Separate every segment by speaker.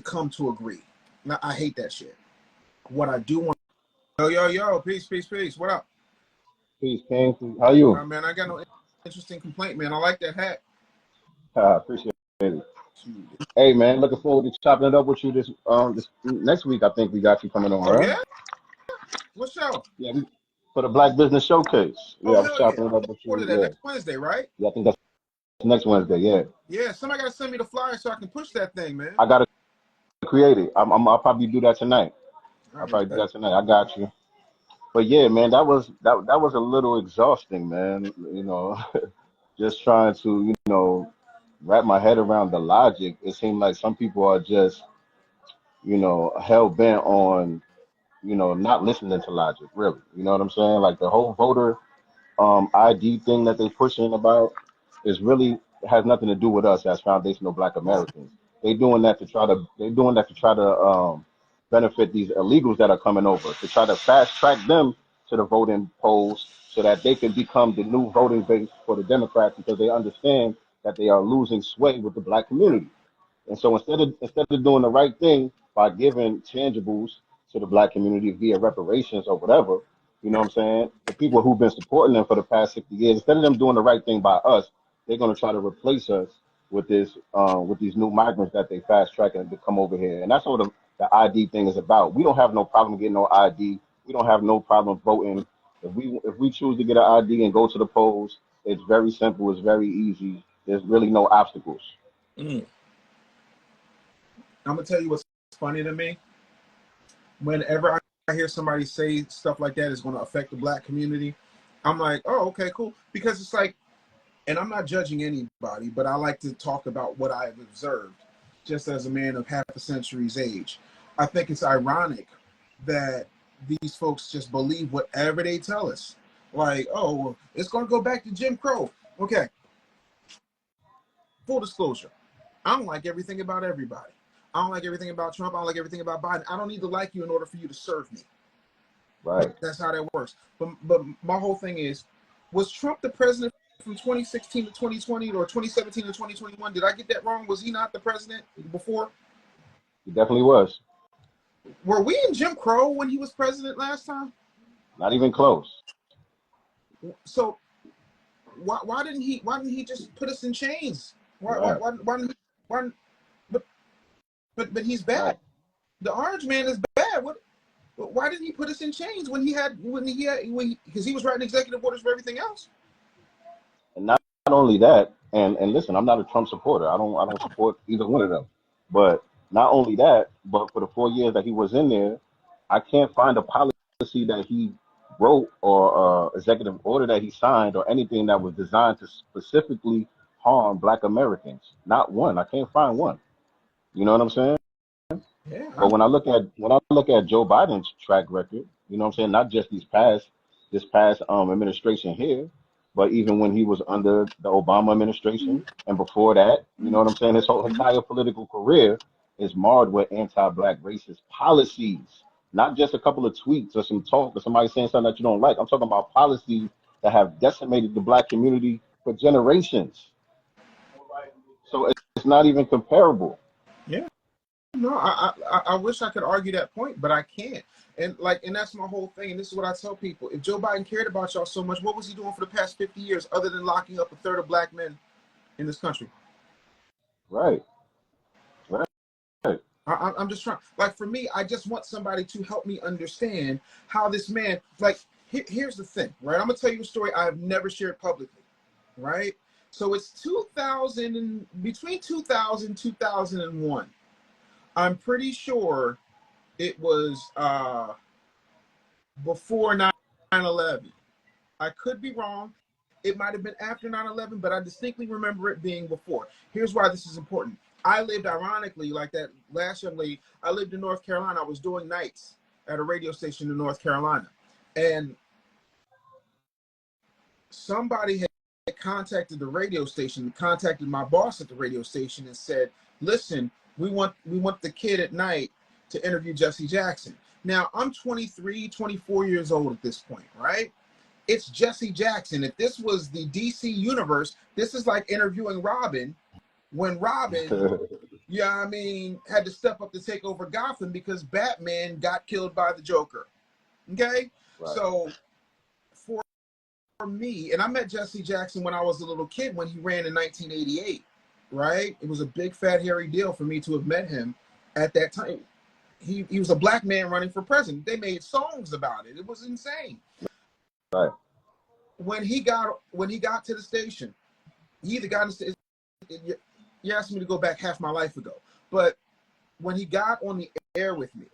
Speaker 1: come to agree. Now, I hate that shit. What I do want, yo, peace, what up?
Speaker 2: Peace, King. How you?
Speaker 1: Man, I got no interesting complaint, man. I like that hat.
Speaker 2: Appreciate it. Hey, man, looking forward to chopping it up with you this next week. I think we got you coming on, right?
Speaker 1: Yeah? What show?
Speaker 2: Yeah, for the Black Business Showcase. Yeah, I'm
Speaker 1: Hell
Speaker 2: chopping
Speaker 1: yeah.
Speaker 2: it up with
Speaker 1: What
Speaker 2: you.
Speaker 1: is that,
Speaker 2: Yeah.
Speaker 1: next Wednesday, right?
Speaker 2: Yeah, I think that's next Wednesday. Yeah.
Speaker 1: Yeah, somebody got to send me the flyer so I can push that thing, man.
Speaker 2: I gotta create it. I'll probably do that tonight.
Speaker 1: I
Speaker 2: I'll probably do that tonight. I got you. But yeah, man, that was a little exhausting, man. You know, just trying to wrap my head around the logic. It seemed like some people are just hell bent on not listening to logic, really. You know what I'm saying? Like the whole voter ID thing that they pushing about is really has nothing to do with us as foundational Black Americans. They're doing that to try to benefit these illegals that are coming over, to try to fast track them to the voting polls so that they can become the new voting base for the Democrats, because they understand that they are losing sway with the Black community. And so instead of doing the right thing by giving tangibles to the Black community via reparations or whatever, you know what I'm saying? The people who've been supporting them for the past 60 years, instead of them doing the right thing by us, they're going to try to replace us with these new migrants that they fast tracking to come over here. And that's what the ID thing is about. We don't have no problem getting no ID. We don't have no problem voting. If we choose to get an ID and go to the polls, it's very simple. It's very easy. There's really no obstacles.
Speaker 1: I'm gonna tell you what's funny to me. Whenever I hear somebody say stuff like that is going to affect the Black community, I'm like, oh, okay, cool. Because it's like, and I'm not judging anybody, but I like to talk about what I've observed just as a man of half a century's age. I think it's ironic that these folks just believe whatever they tell us. Like, oh, well, it's going to go back to Jim Crow. Okay. Full disclosure, I don't like everything about everybody. I don't like everything about Trump. I don't like everything about Biden. I don't need to like you in order for you to serve me.
Speaker 2: Right.
Speaker 1: That's how that works. But my whole thing is, was Trump the president from 2016 to 2020 or 2017 to 2021? Did I get that wrong? Was he not the president before?
Speaker 2: He definitely was.
Speaker 1: Were we in Jim Crow when he was president last time?
Speaker 2: Not even close.
Speaker 1: So why didn't he just put us in chains?
Speaker 2: Right.
Speaker 1: But he's bad. Right. The orange man is bad. Why didn't he put us in chains because he was writing executive orders for everything else?
Speaker 2: And not only that, and listen, I'm not a Trump supporter. I don't support either one of them. But not only that, but for the 4 years that he was in there, I can't find a policy that he wrote or executive order that he signed or anything that was designed to specifically harm Black Americans. Not one. I can't find one. You know what I'm saying?
Speaker 1: Yeah.
Speaker 2: But when I look at Joe Biden's track record, you know what I'm saying, not just this past administration here, but even when he was under the Obama administration and before that, you know what I'm saying, his whole entire political career is marred with anti-Black racist policies, not just a couple of tweets or some talk or somebody saying something that you don't like. I'm talking about policies that have decimated the Black community for generations. So it's not even comparable.
Speaker 1: Yeah. No, I wish I could argue that point, but I can't. And that's my whole thing. And this is what I tell people. If Joe Biden cared about y'all so much, what was he doing for the past 50 years other than locking up a third of Black men in this country?
Speaker 2: Right.
Speaker 1: I'm just trying. Like, for me, I just want somebody to help me understand how this man, like, here's the thing, right? I'm going to tell you a story I've never shared publicly, right? So it's between 2000 and 2001. I'm pretty sure it was before 9/11. I could be wrong. It might have been after 9/11, but I distinctly remember it being before. Here's why this is important. I lived, ironically, like that last young lady, I lived in North Carolina. I was doing nights at a radio station in North Carolina. And somebody had contacted the radio station, contacted my boss at the radio station and said, listen, we want the kid at night to interview Jesse Jackson. Now, I'm 23, 24 years old at this point, right? It's Jesse Jackson. If this was the DC universe, this is like interviewing Robin when Robin yeah, I mean, had to step up to take over Gotham because Batman got killed by the Joker. Okay,
Speaker 2: Right.
Speaker 1: so for me, and I met Jesse Jackson when I was a little kid when he ran in 1988. Right, it was a big fat hairy deal for me to have met him at that time. He was a black man running for president. They made songs about it. It was insane.
Speaker 2: Right.
Speaker 1: When he got to the station, he either got into you asked me to go back half my life ago, but when he got on the air with me,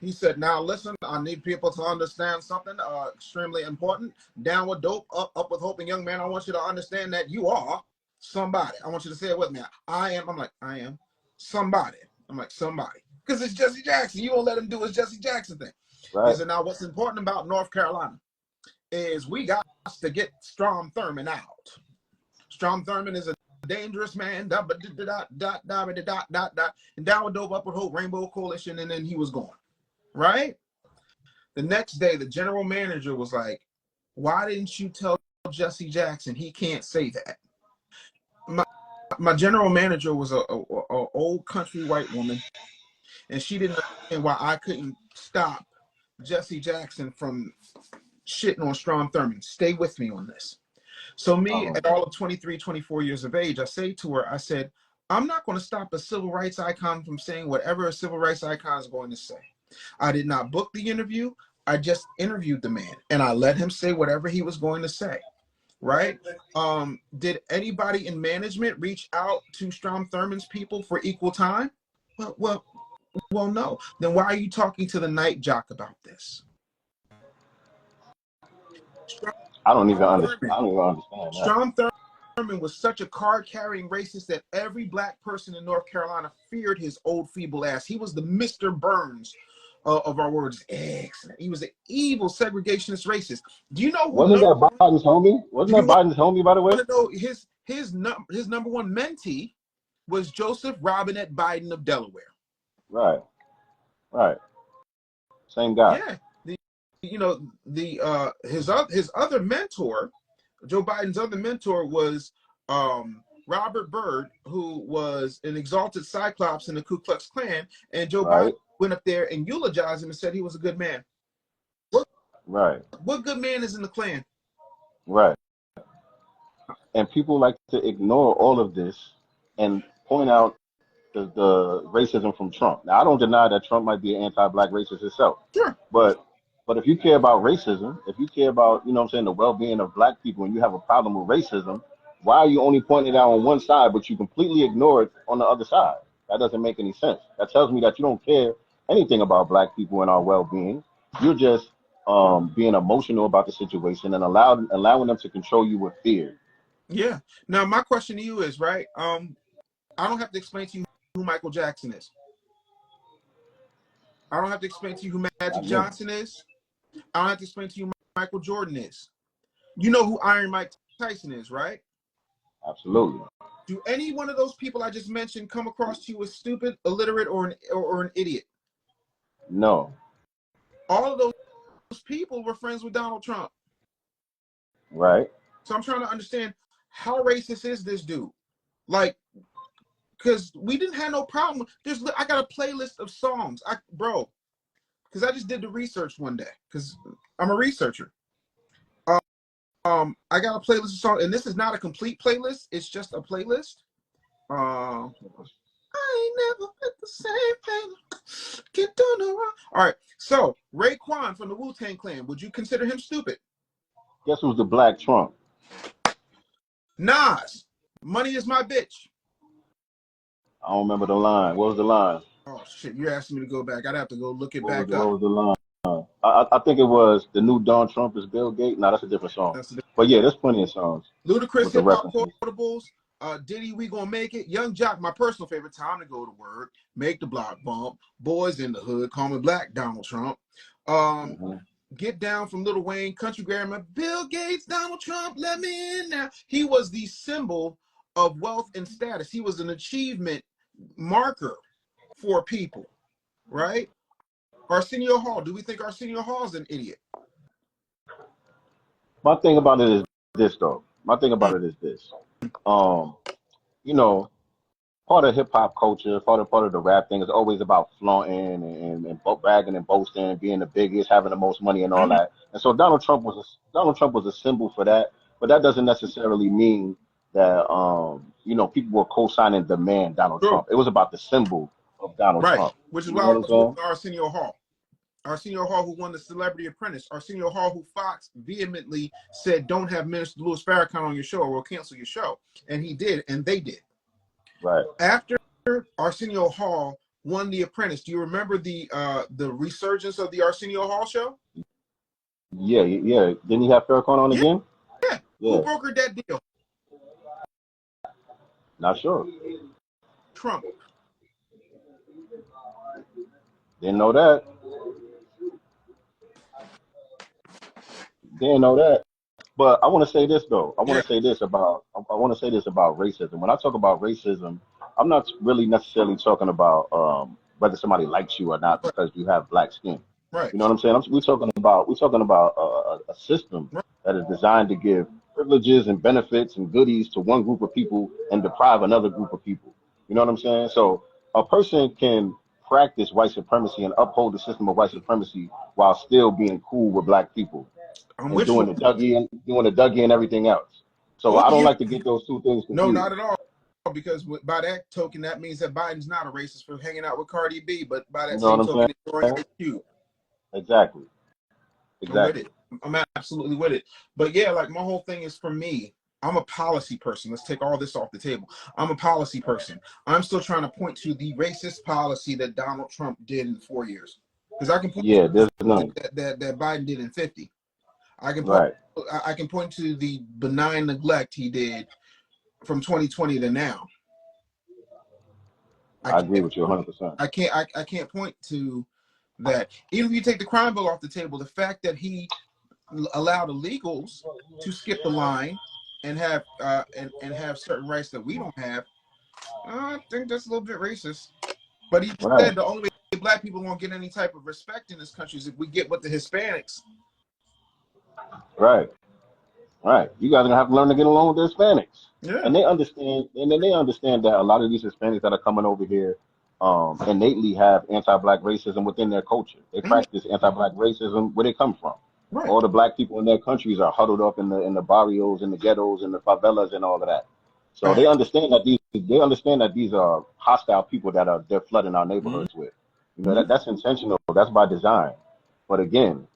Speaker 1: he said, "Now listen, I need people to understand something extremely important. Down with dope, up with hope, and young man, I want you to understand that you are somebody. I want you to say it with me. I am." I'm like, "I am somebody." I'm like, "Somebody," because it's Jesse Jackson. You won't let him do his Jesse Jackson thing. He
Speaker 2: Right.
Speaker 1: said, "Now what's important about North Carolina is we got to get Strom Thurmond out. Strom Thurmond is a dangerous man, and down with dope, up with hope, Rainbow Coalition," and then he was gone. Right? The next day, the general manager was like, "Why didn't you tell Jesse Jackson he can't say that?" My general manager was a old country white woman, and she didn't understand why I couldn't stop Jesse Jackson from shitting on Strom Thurmond. Stay with me on this. So me,
Speaker 2: Uh-huh.
Speaker 1: at all of 23, 24 years of age, I say to her, I said, "I'm not going to stop a civil rights icon from saying whatever a civil rights icon is going to say. I did not book the interview. I just interviewed the man, and I let him say whatever he was going to say." Right? Did anybody in management reach out to Strom Thurmond's people for equal time? Well, no. Then why are you talking to the night jock about this? Strom
Speaker 2: I don't even understand.
Speaker 1: Thurmond
Speaker 2: I don't even understand that.
Speaker 1: Strom Thurmond was such a card-carrying racist that every black person in North Carolina feared his old feeble ass. He was the Mr. Burns of our words. Excellent. He was an evil segregationist racist. Do you know who
Speaker 2: Wasn't
Speaker 1: number
Speaker 2: that
Speaker 1: one?
Speaker 2: Biden's homie? Wasn't
Speaker 1: Do you
Speaker 2: that Biden's homie, by the way?
Speaker 1: want to know his number one mentee was Joseph Robinette Biden of Delaware.
Speaker 2: Right. Right. Same guy.
Speaker 1: Yeah. His other mentor, Joe Biden's other mentor, was Robert Byrd, who was an exalted Cyclops in the Ku Klux Klan, and Joe Biden
Speaker 2: Right.
Speaker 1: went up there and eulogized him and said he was a good man.
Speaker 2: Right.
Speaker 1: What good man is in the Klan?
Speaker 2: Right. And people like to ignore all of this and point out the racism from Trump. Now, I don't deny that Trump might be an anti-black racist himself,
Speaker 1: Sure.
Speaker 2: but if you care about racism, if you care about, you know what I'm saying, the well-being of black people, and you have a problem with racism, why are you only pointing it out on one side, but you completely ignore it on the other side? That doesn't make any sense. That tells me that you don't care anything about black people and our well-being. You're just being emotional about the situation and allowing them to control you with fear.
Speaker 1: Yeah. Now my question to you is, right? I don't have to explain to you who Michael Jackson is. I don't have to explain to you who Magic
Speaker 2: Not me.
Speaker 1: Johnson is. I don't have to explain to you who Michael Jordan is. You know who Iron Mike Tyson is, right?
Speaker 2: Absolutely.
Speaker 1: Do any one of those people I just mentioned come across to you as stupid, illiterate, or an idiot?
Speaker 2: No.
Speaker 1: All of those people were friends with Donald Trump.
Speaker 2: Right.
Speaker 1: So I'm trying to understand, how racist is this dude? Like, because we didn't have no problem. I got a playlist of songs, because I just did the research one day because I'm a researcher. I got a playlist of songs, and this is not a complete playlist. It's just a playlist. I ain't never been the same thing. Can't do no wrong. All right. So Raekwon from the Wu-Tang Clan, would you consider him stupid?
Speaker 2: Guess who's the black Trump?
Speaker 1: Nas, Money Is My Bitch.
Speaker 2: I don't remember the line. What was the line?
Speaker 1: Oh shit, you're asking me to go back. I'd have to go look it back
Speaker 2: What
Speaker 1: up.
Speaker 2: was the line? I think it was the new Don Trump is Bill Gates. No, that's a different song.
Speaker 1: That's the
Speaker 2: But yeah, there's plenty of songs
Speaker 1: Ludacris
Speaker 2: with the
Speaker 1: Hip Hop
Speaker 2: references.
Speaker 1: Quotables. Diddy, We Gonna Make It. Young Jock, my personal favorite. Time to Go to Work. Make the Block Bump. Boys in the Hood. Call Me Black. Donald Trump.
Speaker 2: Mm-hmm.
Speaker 1: Get Down from Lil Wayne. Country Grammar. Bill Gates. Donald Trump. Let me in now. He was the symbol of wealth and status. He was an achievement marker for people, right? Arsenio Hall. Do we think Arsenio Hall is an idiot?
Speaker 2: My thing about it is this, though. My thing about it is this. You know, part of hip hop culture, part of the rap thing is always about flaunting and bragging and boasting, being the biggest, having the most money and all
Speaker 1: Mhm.
Speaker 2: that. And so Donald Trump was a symbol for that, but that doesn't necessarily mean that you know, people were co-signing the man Donald
Speaker 1: True.
Speaker 2: Trump. It was about the symbol of Donald
Speaker 1: Right.
Speaker 2: Trump.
Speaker 1: Which is
Speaker 2: You know
Speaker 1: why I
Speaker 2: what I'm
Speaker 1: was with
Speaker 2: saying?
Speaker 1: Arsenio Hall. Arsenio Hall, who won the Celebrity Apprentice. Arsenio Hall, who Fox vehemently said, don't have Minister Louis Farrakhan on your show or we'll cancel your show. And he did, and they did.
Speaker 2: Right.
Speaker 1: After Arsenio Hall won The Apprentice, do you remember the resurgence of the Arsenio Hall show?
Speaker 2: Yeah, yeah. Didn't he have Farrakhan on
Speaker 1: Yeah.
Speaker 2: again?
Speaker 1: Who
Speaker 2: Yeah.
Speaker 1: brokered that deal?
Speaker 2: Not sure.
Speaker 1: Trump.
Speaker 2: Didn't know that. Didn't know that. But I want to say this though.
Speaker 1: Yeah.
Speaker 2: I want to say this about racism. When I talk about racism, I'm not really necessarily talking about whether somebody likes you or not
Speaker 1: Right.
Speaker 2: because you have black skin.
Speaker 1: Right.
Speaker 2: You know what I'm saying? We're talking about a system
Speaker 1: Right.
Speaker 2: that is designed to give privileges and benefits and goodies to one group of people and deprive another group of people. You know what I'm saying? So a person can practice white supremacy and uphold the system of white supremacy while still being cool with black people
Speaker 1: I'm
Speaker 2: and
Speaker 1: with you.
Speaker 2: doing the Dougie and everything else. So
Speaker 1: Oh,
Speaker 2: I don't
Speaker 1: yeah.
Speaker 2: like to get those two things
Speaker 1: No,
Speaker 2: confused.
Speaker 1: not at all. Because by that token, that means that Biden's not a racist for hanging out with Cardi B, but by
Speaker 2: You
Speaker 1: that
Speaker 2: know what
Speaker 1: same
Speaker 2: I'm
Speaker 1: token, ignoring
Speaker 2: saying?
Speaker 1: Ice Cube.
Speaker 2: Exactly.
Speaker 1: I'm with
Speaker 2: Exactly.
Speaker 1: it. I'm absolutely with it. But yeah, like my whole thing is for me, I'm a policy person. Let's take all this off the table. I'm a policy person. I'm still trying to point to the racist policy that Donald Trump did in 4 years. Because I can point
Speaker 2: Yeah,
Speaker 1: to
Speaker 2: there's none.
Speaker 1: that Biden did in 50.
Speaker 2: Right.
Speaker 1: I can point to the benign neglect he did from 2020 to now. I
Speaker 2: I agree
Speaker 1: can't
Speaker 2: with you 100%.
Speaker 1: I can't point to that. Even if you take the crime bill off the table, the fact that he allowed illegals to skip the line and have and have certain rights that we don't have, I think that's a little bit racist. But he
Speaker 2: Right.
Speaker 1: said the only way black people won't get any type of respect in this country is if we get with the Hispanics.
Speaker 2: Right. Right. You guys are gonna have to learn to get along with the Hispanics.
Speaker 1: Yeah.
Speaker 2: And they understand and then they understand that a lot of these Hispanics that are coming over here innately have anti-black racism within their culture. They
Speaker 1: Mhm.
Speaker 2: practice anti-black racism where they come from.
Speaker 1: Right.
Speaker 2: All the black people in their countries are huddled up in the barrios, in the ghettos, in the favelas, and all of that. So
Speaker 1: Facts.
Speaker 2: they understand that these are hostile people that are they're flooding our
Speaker 1: Mhm.
Speaker 2: neighborhoods with. You know that's intentional. That's by design. But again,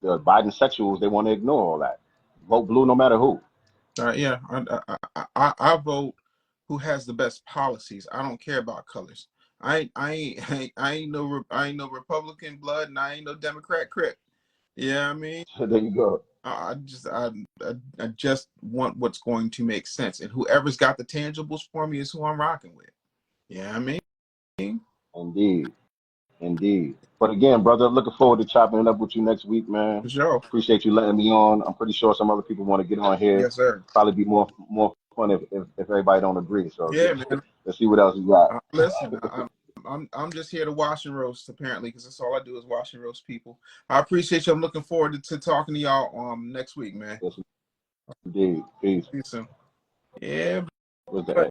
Speaker 2: the Biden sexuals they want to ignore all that. Vote blue no matter who.
Speaker 1: Yeah, I vote who has the best policies. I don't care about colors. I ain't no Republican blood, and I ain't no Democrat crip. Yeah, I mean,
Speaker 2: So there you go.
Speaker 1: I just I just want what's going to make sense, and whoever's got the tangibles for me is who I'm rocking with. Yeah, I mean,
Speaker 2: Indeed. Indeed. But again, brother, looking forward to chopping it up with you next week, man.
Speaker 1: for sure.
Speaker 2: Appreciate you letting me on. I'm pretty sure some other people want to get on here.
Speaker 1: Yes, sir.
Speaker 2: Probably be more fun if everybody don't agree. So
Speaker 1: Yeah, man.
Speaker 2: let's see what else you got.
Speaker 1: Listen, I'm just here to wash and roast apparently because that's all I do is wash and roast people. I appreciate you. I'm looking forward to talking to y'all next week, man.
Speaker 2: Yes, indeed. Peace.
Speaker 1: See you soon. Yeah,
Speaker 2: What's
Speaker 1: but
Speaker 2: that?